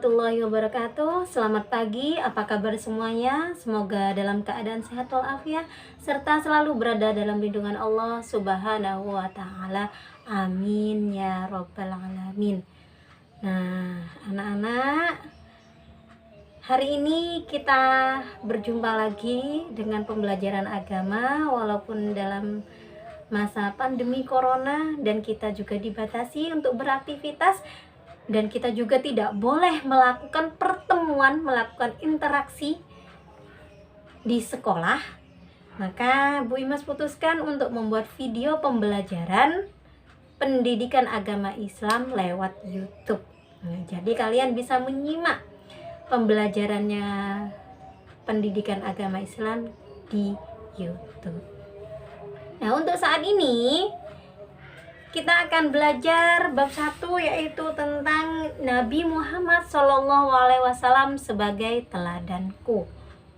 warahmatullahi wabarakatuh. Selamat pagi, apa kabar semuanya? Semoga dalam keadaan sehat walafiat serta selalu berada dalam lindungan Allah Subhanahu wa taala. Amin ya rabbal alamin. Nah, anak-anak, hari ini kita berjumpa lagi dengan pembelajaran agama walaupun dalam masa pandemi corona dan kita juga dibatasi untuk beraktivitas. Dan kita juga tidak boleh melakukan pertemuan, melakukan interaksi di sekolah. Maka Bu Imas putuskan untuk membuat video pembelajaran pendidikan agama Islam lewat YouTube. Nah, jadi kalian bisa menyimak pembelajarannya pendidikan agama Islam di YouTube. Nah, untuk saat ini kita akan belajar bab 1, yaitu tentang Nabi Muhammad SAW sebagai teladanku.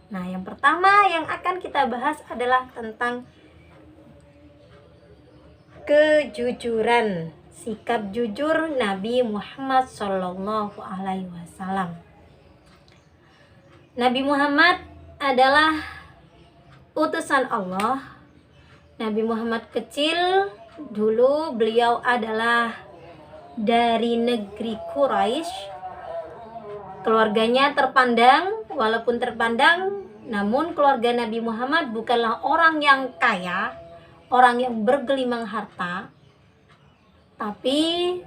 Nah, yang pertama yang akan kita bahas adalah tentang kejujuran, sikap jujur Nabi Muhammad SAW. Nabi Muhammad adalah utusan Allah. Nabi Muhammad kecil. Dulu beliau adalah dari negeri Quraisy. Keluarganya terpandang, walaupun terpandang, namun keluarga Nabi Muhammad bukanlah orang yang kaya, orang yang bergelimang harta. Tapi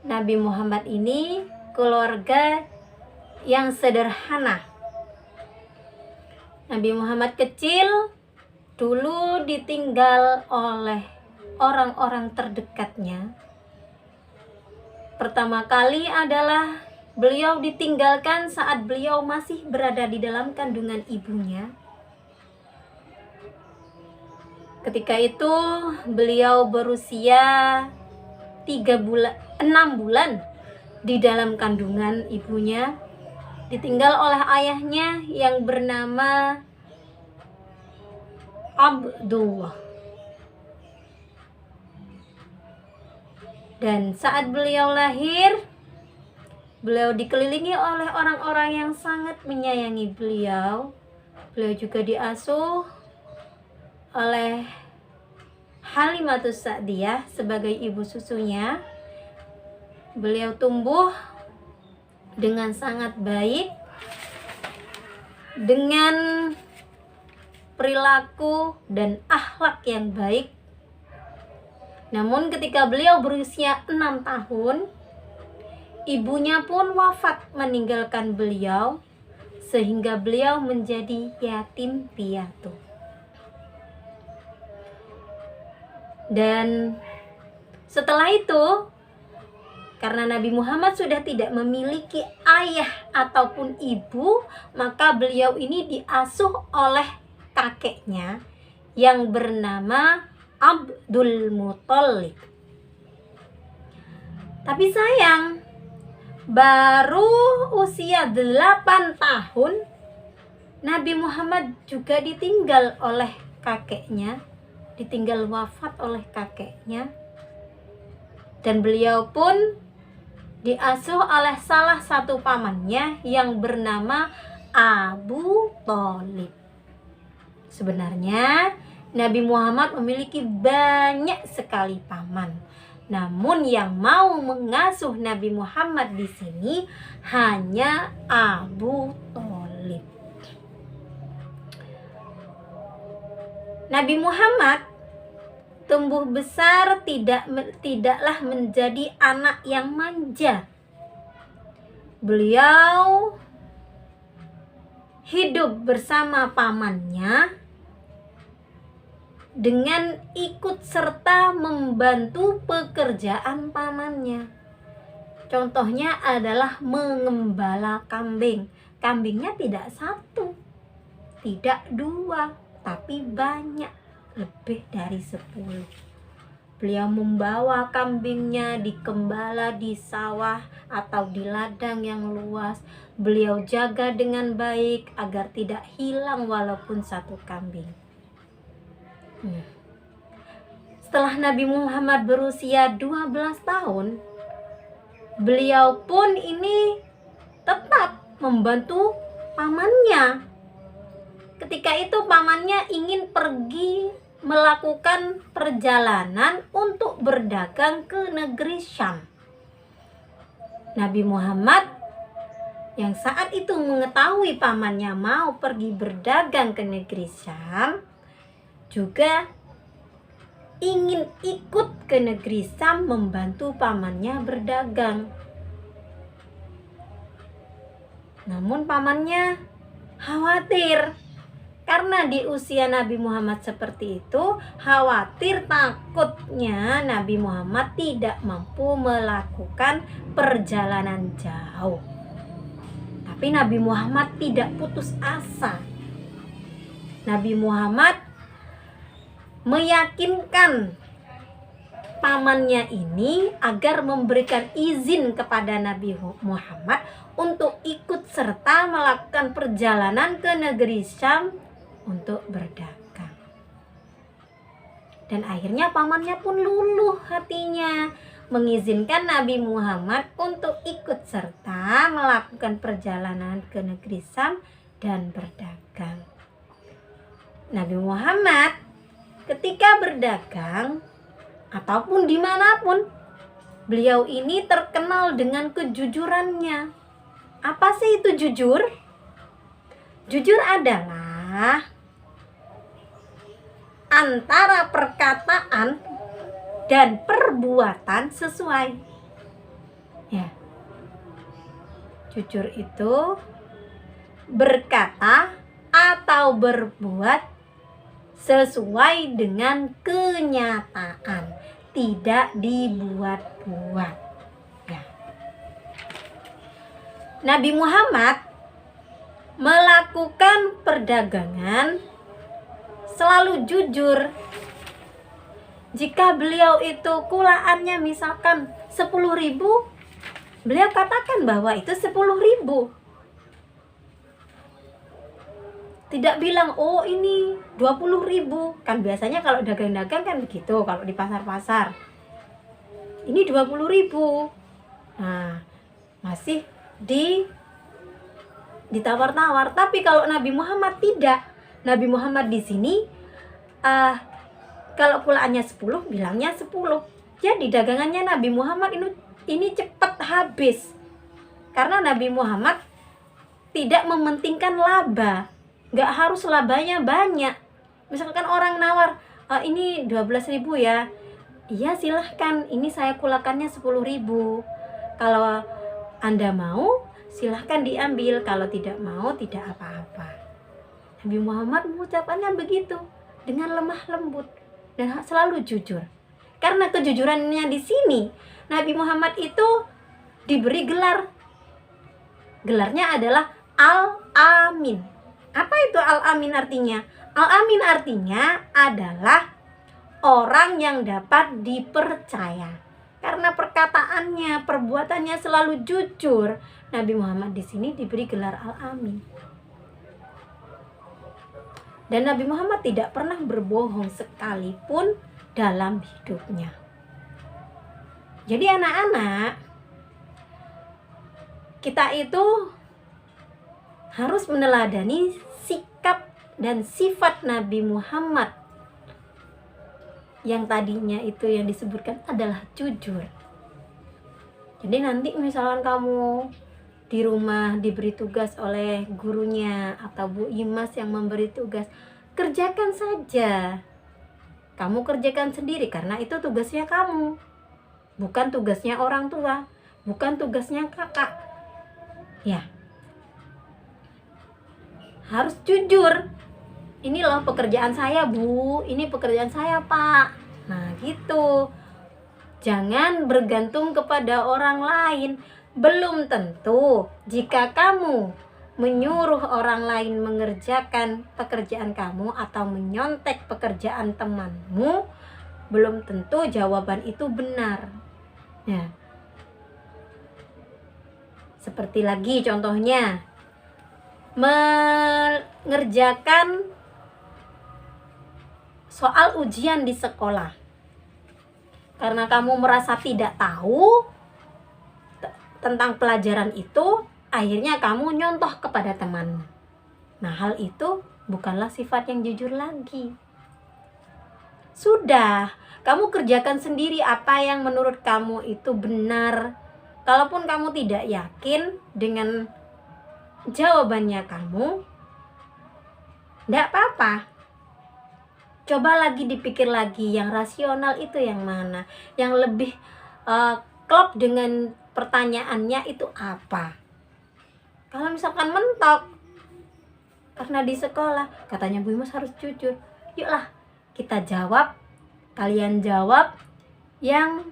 Nabi Muhammad ini keluarga yang sederhana. Nabi Muhammad kecil dulu ditinggal oleh orang-orang terdekatnya. Pertama kali adalah beliau ditinggalkan saat beliau masih berada di dalam kandungan ibunya. Ketika itu beliau berusia 6 bulan di dalam kandungan ibunya, ditinggal oleh ayahnya yang bernama Abdullah. Dan saat beliau lahir, beliau dikelilingi oleh orang-orang yang sangat menyayangi beliau. Beliau juga diasuh oleh Halimatus Sa'diyah sebagai ibu susunya. Beliau tumbuh dengan sangat baik, dengan perilaku dan akhlak yang baik. Namun ketika beliau berusia 6 tahun, ibunya pun wafat meninggalkan beliau, sehingga beliau menjadi yatim piatu. Dan setelah itu, karena Nabi Muhammad sudah tidak memiliki ayah ataupun ibu, maka beliau ini diasuh oleh kakeknya yang bernama Abdul Muthalib. Tapi sayang, baru usia 8 tahun Nabi Muhammad juga ditinggal oleh kakeknya, ditinggal wafat oleh kakeknya. Dan beliau pun diasuh oleh salah satu pamannya yang bernama Abu Thalib. Sebenarnya Nabi Muhammad memiliki banyak sekali paman. Namun yang mau mengasuh Nabi Muhammad di sini hanya Abu Thalib. Nabi Muhammad tumbuh besar tidaklah menjadi anak yang manja. Beliau hidup bersama pamannya dengan ikut serta membantu pekerjaan pamannya. Contohnya adalah mengembala kambing. Kambingnya tidak 1, tidak 2, tapi banyak, lebih dari 10. Beliau membawa kambingnya dikembala di sawah atau di ladang yang luas. Beliau jaga dengan baik agar tidak hilang walaupun 1 kambing. Setelah Nabi Muhammad berusia 12 tahun, beliau pun ini tetap membantu pamannya. Ketika itu pamannya ingin pergi melakukan perjalanan untuk berdagang ke negeri Syam. Nabi Muhammad yang saat itu mengetahui pamannya mau pergi berdagang ke negeri Syam, juga ingin ikut ke negeri Syam membantu pamannya berdagang. Namun pamannya khawatir, karena di usia Nabi Muhammad seperti itu, khawatir takutnya Nabi Muhammad tidak mampu melakukan perjalanan jauh. Tapi Nabi Muhammad tidak putus asa. Nabi Muhammad meyakinkan pamannya ini agar memberikan izin kepada Nabi Muhammad untuk ikut serta melakukan perjalanan ke negeri Syam untuk berdagang. Dan akhirnya pamannya pun luluh hatinya, mengizinkan Nabi Muhammad untuk ikut serta melakukan perjalanan ke negeri Syam dan berdagang. Nabi Muhammad ketika berdagang ataupun dimanapun, beliau ini terkenal dengan kejujurannya. Apa sih itu jujur? Jujur adalah antara perkataan dan perbuatan sesuai. Ya. Jujur itu berkata atau berbuat sesuai dengan kenyataan, tidak dibuat-buat. Ya. Nabi Muhammad melakukan perdagangan selalu jujur. Jika beliau itu kulaannya misalkan 10.000, beliau katakan bahwa itu 10.000. Tidak bilang, oh ini 20.000. Kan biasanya kalau dagang-dagang kan begitu, kalau di pasar-pasar. Ini 20.000. Nah, masih ditawar-tawar. Tapi kalau Nabi Muhammad tidak. Nabi Muhammad di sini kalau pulaannya 10, bilangnya 10. Jadi dagangannya Nabi Muhammad ini cepat habis. Karena Nabi Muhammad tidak mementingkan laba. Nggak harus labanya banyak. Misalkan orang nawar, ini 12.000 ya. Iya silahkan, ini saya kulakannya 10.000. Kalau Anda mau, silahkan diambil. Kalau tidak mau, tidak apa-apa. Nabi Muhammad mengucapkannya begitu, dengan lemah lembut dan selalu jujur. Karena kejujurannya di sini, Nabi Muhammad itu diberi gelar. Gelarnya adalah Al-Amin. Apa itu Al-Amin artinya? Al-Amin artinya adalah orang yang dapat dipercaya. Karena perkataannya, perbuatannya selalu jujur, Nabi Muhammad di sini diberi gelar Al-Amin. Dan Nabi Muhammad tidak pernah berbohong sekalipun dalam hidupnya. Jadi anak-anak, kita itu harus meneladani sikap dan sifat Nabi Muhammad yang tadinya itu yang disebutkan adalah jujur. Jadi nanti misalkan kamu di rumah diberi tugas oleh gurunya atau Bu Imas yang memberi tugas, kerjakan saja. Kamu kerjakan sendiri karena itu tugasnya kamu. Bukan tugasnya orang tua, bukan tugasnya kakak. Ya. Harus jujur. Ini loh pekerjaan saya, Bu. Ini pekerjaan saya, Pak. Nah, gitu. Jangan bergantung kepada orang lain. Belum tentu jika kamu menyuruh orang lain mengerjakan pekerjaan kamu atau menyontek pekerjaan temanmu, belum tentu jawaban itu benar. Ya. Seperti lagi contohnya, mengerjakan soal ujian di sekolah. Karena kamu merasa tidak tahu tentang pelajaran itu, akhirnya kamu nyontoh kepada temanmu. Nah, hal itu bukanlah sifat yang jujur lagi. Sudah, kamu kerjakan sendiri apa yang menurut kamu itu benar. Kalaupun kamu tidak yakin dengan jawabannya kamu, tidak apa-apa. Coba lagi dipikir lagi, yang rasional itu yang mana, yang lebih klop dengan pertanyaannya itu apa. Kalau misalkan mentok karena di sekolah katanya Bu Imas harus jujur, yuklah kita jawab, kalian jawab yang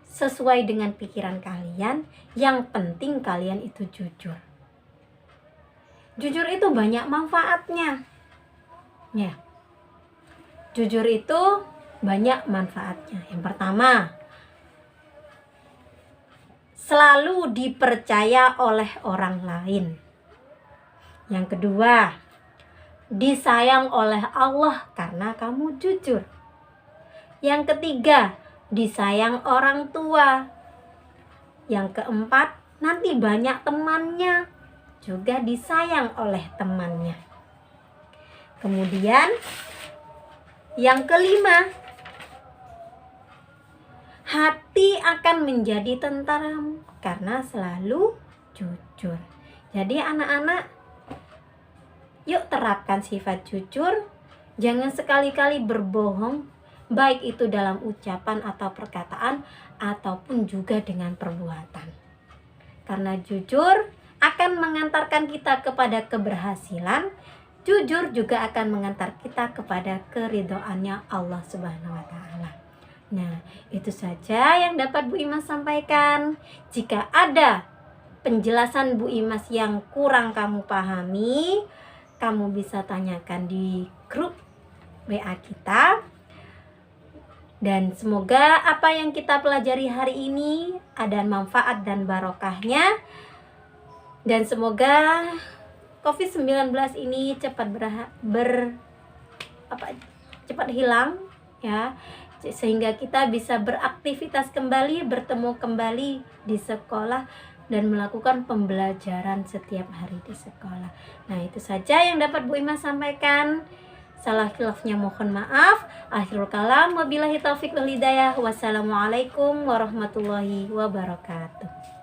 sesuai dengan pikiran kalian. Yang penting kalian itu jujur. Jujur itu banyak manfaatnya. Ya. Jujur itu banyak manfaatnya. Yang pertama, selalu dipercaya oleh orang lain. Yang kedua, disayang oleh Allah karena kamu jujur. Yang ketiga, disayang orang tua. Yang keempat, nanti banyak temannya, juga disayang oleh temannya. Kemudian yang kelima, hati akan menjadi tentram karena selalu jujur. Jadi anak-anak, yuk terapkan sifat jujur. Jangan sekali-kali berbohong, baik itu dalam ucapan atau perkataan ataupun juga dengan perbuatan. Karena jujur akan mengantarkan kita kepada keberhasilan. Jujur juga akan mengantar kita kepada keridhoannya Allah Subhanahu wa Ta'ala. Nah, itu saja yang dapat Bu Imas sampaikan. Jika ada penjelasan Bu Imas yang kurang kamu pahami, kamu bisa tanyakan di grup WA kita. Dan semoga apa yang kita pelajari hari ini ada manfaat dan barokahnya. Dan semoga COVID-19 ini cepat cepat hilang ya, sehingga kita bisa beraktivitas kembali, bertemu kembali di sekolah dan melakukan pembelajaran setiap hari di sekolah. Nah, itu saja yang dapat Bu Imas sampaikan. Salah khilafnya mohon maaf. Akhirul kalam, wabillahi taufiq wal hidayah. Wassalamualaikum warahmatullahi wabarakatuh.